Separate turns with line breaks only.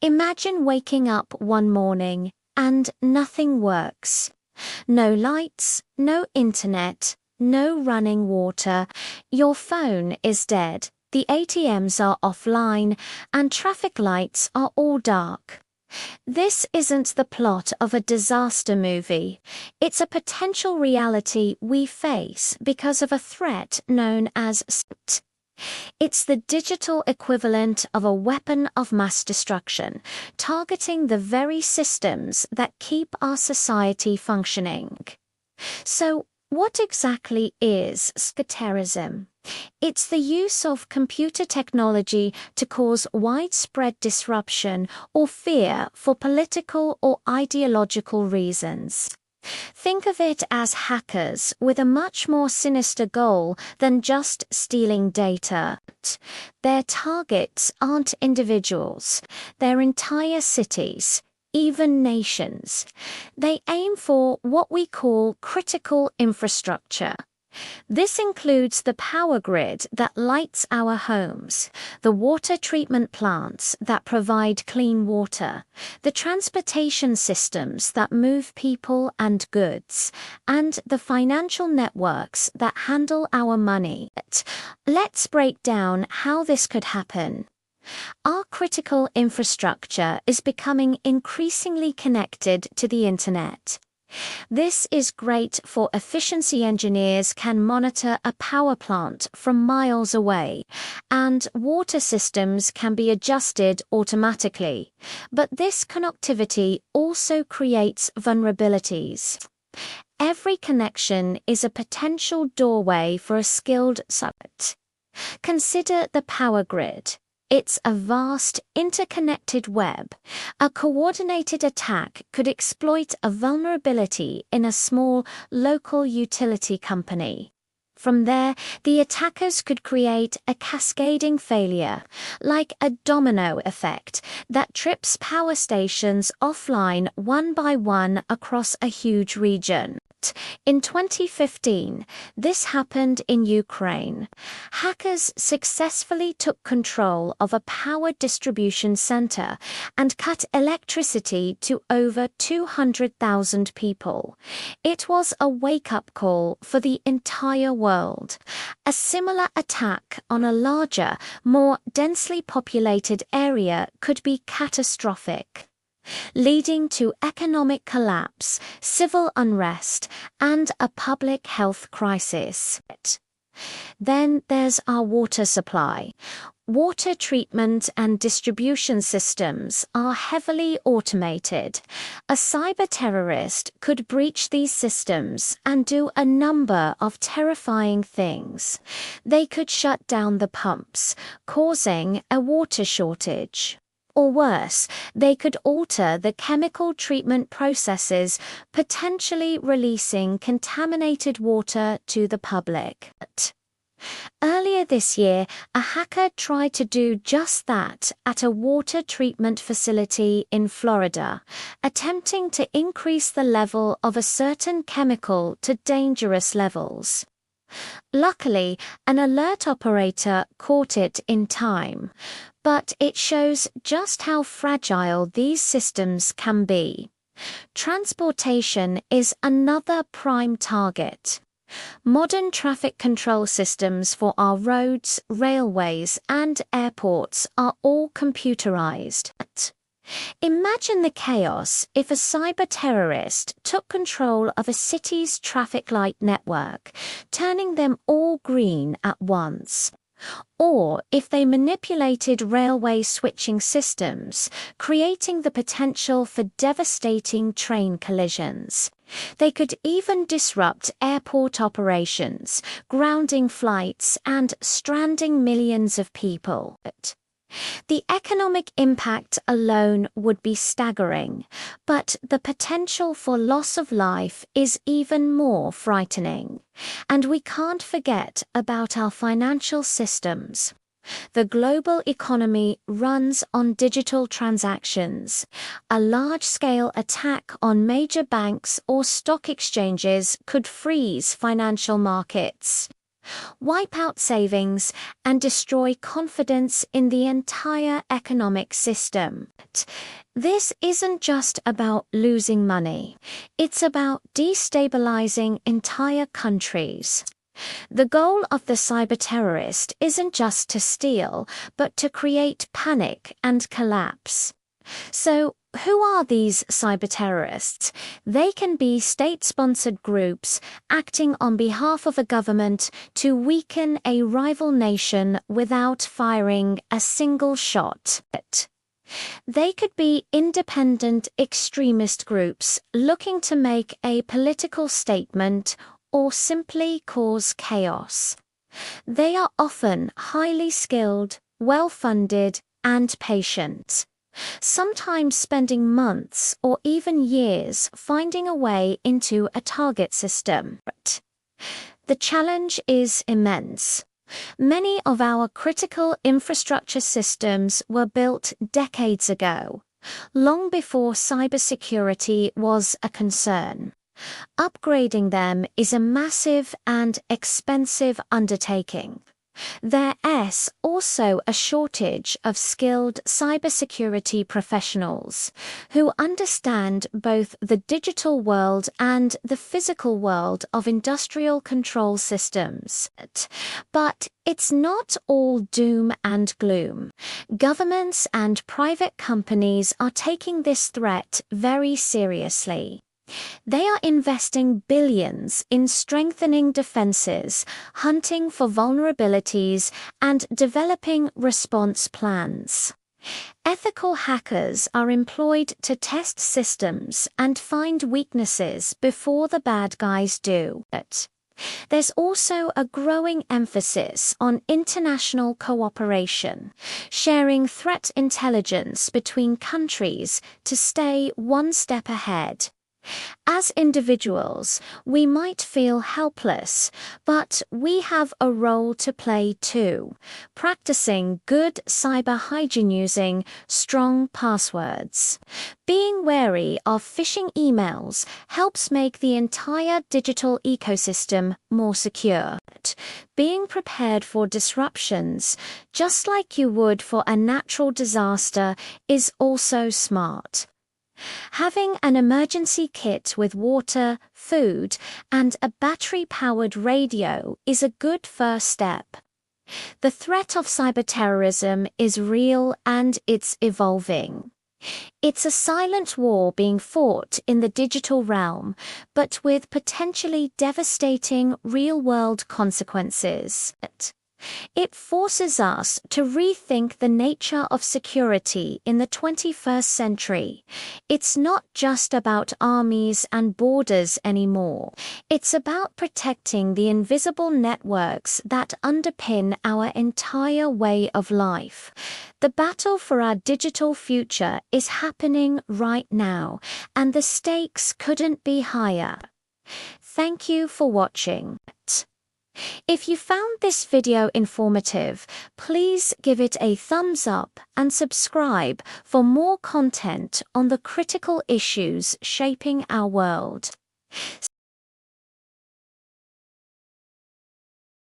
Imagine waking up one morning and nothing works. No lights, no internet, no running water. Your phone is dead, the ATMs are offline, and traffic lights are all dark. This isn't the plot of a disaster movie. It's a potential reality we face because of a threat known as Cyberterrorism. It's the digital equivalent of a weapon of mass destruction, targeting the very systems that keep our society functioning. So, what exactly is cyberterrorism? It's the use of computer technology to cause widespread disruption or fear for political or ideological reasons. Think of it as hackers with a much more sinister goal than just stealing data. Their targets aren't individuals, they're entire cities, even nations. They aim for what we call critical infrastructure. This includes the power grid that lights our homes, the water treatment plants that provide clean water, the transportation systems that move people and goods, and the financial networks that handle our money. Let's break down how this could happen. Our critical infrastructure is becoming increasingly connected to the internet. This is great for efficiency. Engineers can monitor a power plant from miles away, and water systems can be adjusted automatically. But this connectivity also creates vulnerabilities. Every connection is a potential doorway for a skilled cyber. Consider the power grid. It's a vast, interconnected web. A coordinated attack could exploit a vulnerability in a small, local utility company. From there, the attackers could create a cascading failure, like a domino effect, that trips power stations offline one by one across a huge region. In 2015, this happened in Ukraine. Hackers successfully took control of a power distribution center and cut electricity to over 200,000 people. It was a wake-up call for the entire world. A similar attack on a larger, more densely populated area could be catastrophic, leading to economic collapse, civil unrest, and a public health crisis. Then there's our water supply. Water treatment and distribution systems are heavily automated. A cyber terrorist could breach these systems and do a number of terrifying things. They could shut down the pumps, causing a water shortage. Or worse, they could alter the chemical treatment processes, potentially releasing contaminated water to the public. Earlier this year, a hacker tried to do just that at a water treatment facility in Florida, attempting to increase the level of a certain chemical to dangerous levels. Luckily, an alert operator caught it in time, but it shows just how fragile these systems can be. Transportation is another prime target. Modern traffic control systems for our roads, railways, and airports are all computerized. Imagine the chaos if a cyber terrorist took control of a city's traffic light network, turning them all green at once. Or if they manipulated railway switching systems, creating the potential for devastating train collisions. They could even disrupt airport operations, grounding flights and stranding millions of people. The economic impact alone would be staggering, but the potential for loss of life is even more frightening. And we can't forget about our financial systems. The global economy runs on digital transactions. A large-scale attack on major banks or stock exchanges could freeze financial markets. wipe out savings, and destroy confidence in the entire economic system. This isn't just about losing money, it's about destabilizing entire countries. The goal of the cyber-terrorist isn't just to steal, but to create panic and collapse. So, who are these cyber-terrorists? They can be state-sponsored groups acting on behalf of a government to weaken a rival nation without firing a single shot. They could be independent extremist groups looking to make a political statement or simply cause chaos. They are often highly skilled, well-funded, and patient, sometimes spending months or even years finding a way into a target system. The challenge is immense. Many of our critical infrastructure systems were built decades ago, long before cybersecurity was a concern. Upgrading them is a massive and expensive undertaking. There's also a shortage of skilled cybersecurity professionals who understand both the digital world and the physical world of industrial control systems. But it's not all doom and gloom. Governments and private companies are taking this threat very seriously. They are investing billions in strengthening defenses, hunting for vulnerabilities, and developing response plans. Ethical hackers are employed to test systems and find weaknesses before the bad guys do. There's also a growing emphasis on international cooperation, sharing threat intelligence between countries to stay one step ahead. As individuals, we might feel helpless, but we have a role to play too, practicing good cyber hygiene using strong passwords. Being wary of phishing emails helps make the entire digital ecosystem more secure. Being prepared for disruptions, just like you would for a natural disaster, is also smart. Having an emergency kit with water, food, and a battery-powered radio is a good first step. The threat of cyberterrorism is real and it's evolving. It's a silent war being fought in the digital realm, but with potentially devastating real-world consequences. It forces us to rethink the nature of security in the 21st century. It's not just about armies and borders anymore. It's about protecting the invisible networks that underpin our entire way of life. The battle for our digital future is happening right now, and the stakes couldn't be higher. Thank you for watching. If you found this video informative, please give it a thumbs up and subscribe for more content on the critical issues shaping our world.